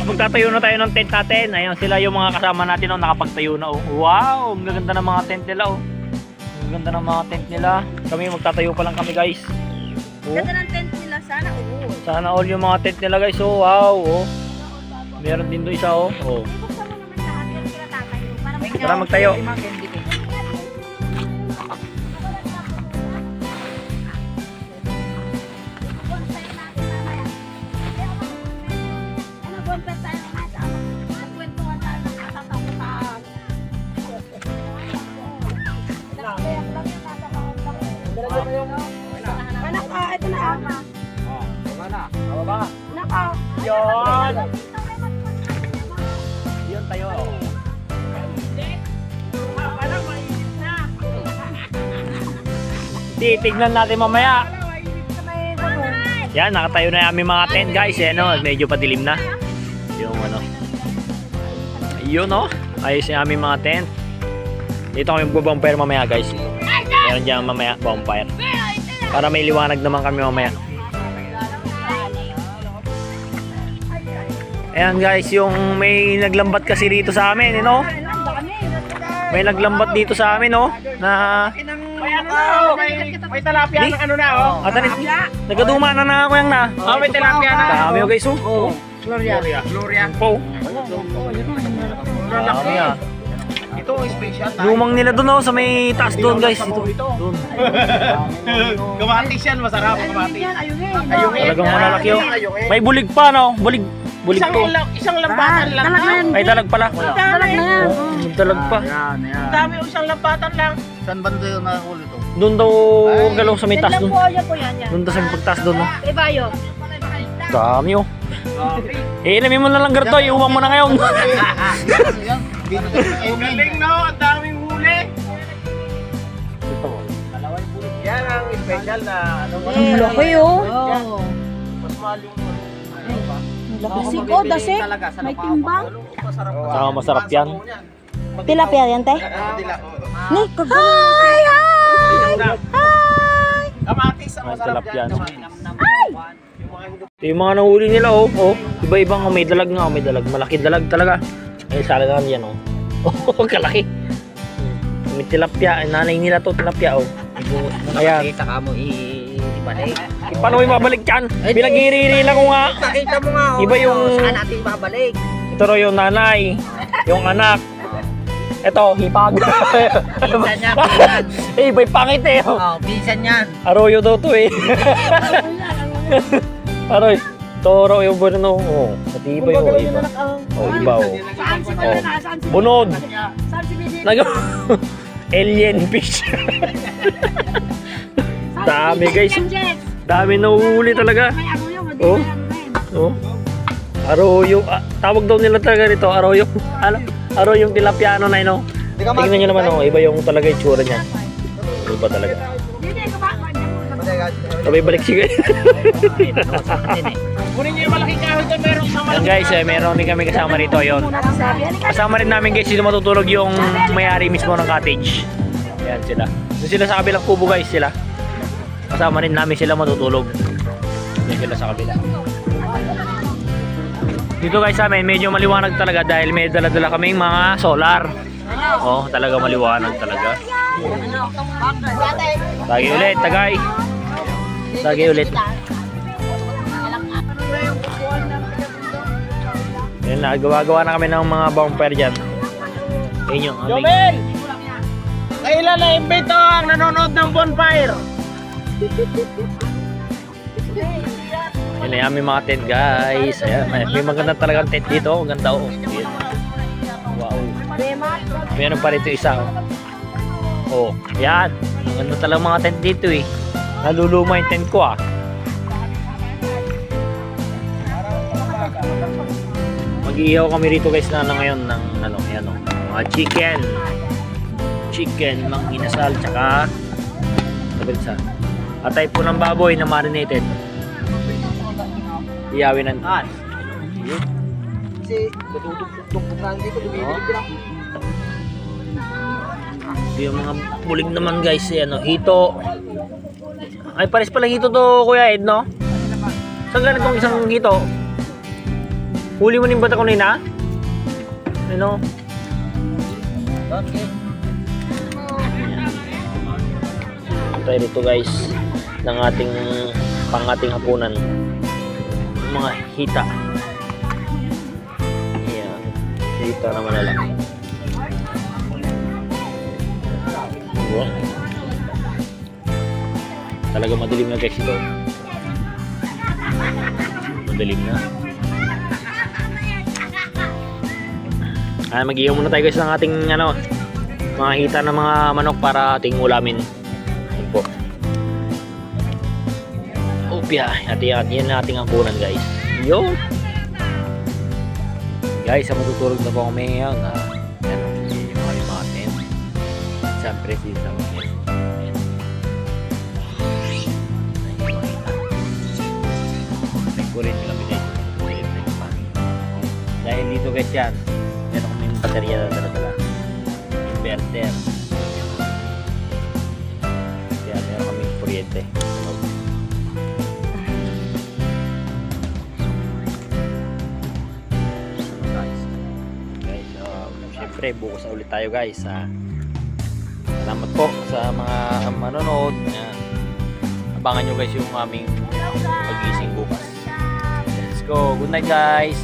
guys, magtatayo na tayo ng tent natin. Ayun sila yung mga kasama natin oh, nakapagtayo na oh. Wow, ang gaganda ng mga tent nila oh. Ang ganda ng mga tent nila. Kami magtatayo pa lang kami guys. Oh. Ganda ng tent nila, sana all. Sana all yung mga tent nila guys oh. Wow oh. Meron din doon isa oh. Oh. Tara magtayo. Anak ka, ito na ama. Tama na. Tama ba? Anak ka. Yun. Yun tayo oh. Titignan natin mamaya. Yan, nakatayo na yung aming mga tent guys. Yan o, medyo padilim na. Yung ano. Ayun o. Ayos yung aming mga tent. Dito kami magbabonfire mamaya guys. Meron dyan mamaya bonfire. Para may liwanag naman kami mamaya. Ayan guys, yung may naglambat kasi dito sa amin, you know? May naglambat dito sa amin, no? Na May talapia ng ano na, oh. Nagkaduma na ako yung na. Oh, may tilapia na. Dami oh guys, oh. Gloria. Po. Dami ah. Ito special. Lumang nila doon oh, sa may taas doon guys. Ito. Doon. Kamatis yan, masarap kamatis. Ayungin. Talagang malalaki oh. May bulig pa, no? Bulig to. Isang lambatan lang. Ay, dalag pala. Dalag na yan. Dalag pa. Ang dami, isang lambatan lang. Saan banda yung nakahuli to? Doon daw galong sa may taas doon. Yan po yan. Doon daw sa may pagtaas doon, no? Ibayo. Dami oh. Ilamin mo na lang garto, iuwang mo na ngayon. Ang galing no, ang daming huli. Yan ang special na ano. Ang laki oh. Mas mahal yung Dasik oh, dasik. May timbang. Saka masarap yan. Tilapia yan, te? Ni, hi! Hi! Kamatis ang May masarap tilapia, yan. no? Ay! Ito yung mga nahuli nila oh. Oh, iba-ibang may dalag nga, may dalag. Malaki dalag talaga. Ay, salagang yan oh. Oh, kalaki. May tilapia, nanay nila to tilapia oh. Ayan. Saka mo ibalik. Paano mo ibabalik yan? Pinag-iiriri lang ko nga. Nakita mo nga. Iba yung... Saan natin babalik? Ito ro yung nanay, yung anak. Ito, hipag. Pinsan niya, pinsan. Eh, iba'y pangit eh. Oh, pinsan yan. Arroyo daw to eh. Aroy, toro yung buno. Oh, pati iba yung iba. Oh, iba oh. Saan si Banana? Saan si Bunod. Saan si Bidin? Alien fish. Dami guys. Dami na uhuli talaga. May arroyo, Oh. Oh. Arroyo. Ah, tawag daw nila talaga rito, arroyo. Ano? Arroyo yung tilapiano na ino. Tingnan nyo naman oh, iba yung talaga yung tsura niya. Iba talaga. Sabay balik siya. Kunin niyo yung malaking kahoy doon, meron isang Yan guys, meron din kami kasama rito yon. Kasama rin namin guys, dito matutulog yung may-ari mismo ng cottage. Ayan sila. Doon sila sa kabilang kubo guys sila. Kasama rin namin sila matutulog. Yan sila sa kabila. Dito guys sa amin, medyo maliwanag talaga dahil may dala-dala kaming mga solar. Oh, talaga maliwanag talaga. Tagay ulit, tagay. Tagay ulit. Yan na, gawa-gawa na kami ng mga bonfire dyan. Yan yung aming... Jomel! Kailan na-invite ang nanonood ng bonfire? Yan na yung aming mga tent guys. Ayan, may maganda talagang tent dito. Ang ganda oh. Ayan. Wow. Meron pa rito isa oh. Oh, yan. Ang ganda talagang mga tent dito eh. Naluluma yung tent ko ah. Mag-iihaw kami rito guys na ngayon ng ano, ayan oh. Mga chicken, mang inasal, tsaka tabilsa. Atay po ng baboy na marinated. Iyawin ng taas. Kasi tutugtog na dito, lumilig lang. Yung mga bulig naman guys, ano, hito. Ay, pares pala hito to Kuya Ed, no? Saan ganun itong isang hito? Huli mo yung bata ko na ano? Okay. Tayo dito guys ng ating pang-ating hapunan. Yung mga hita. Ayan. Hita na malalaki. Diba? Talaga madilim na guys ito. Madilim na. Mag-ihaw muna tayo guys ng ating mga hita ng mga manok para ating ulamin. Ayan po. Upya. Yan nating hapunan guys. Yun. Guys, matutulog na po kami ngayon. Yan yung mga tent. Siyempre sa mga tent. Rin kami guys. Dahil dito guys yan. Meron kami yung baterya na dala-dala. Inverter. Kaya meron kami yung kuryente. Guys, syempre bukas na ulit tayo guys. Salamat po sa mga manonood. Abangan nyo guys yung aming pag-gising bukas. Let's go. Good night guys.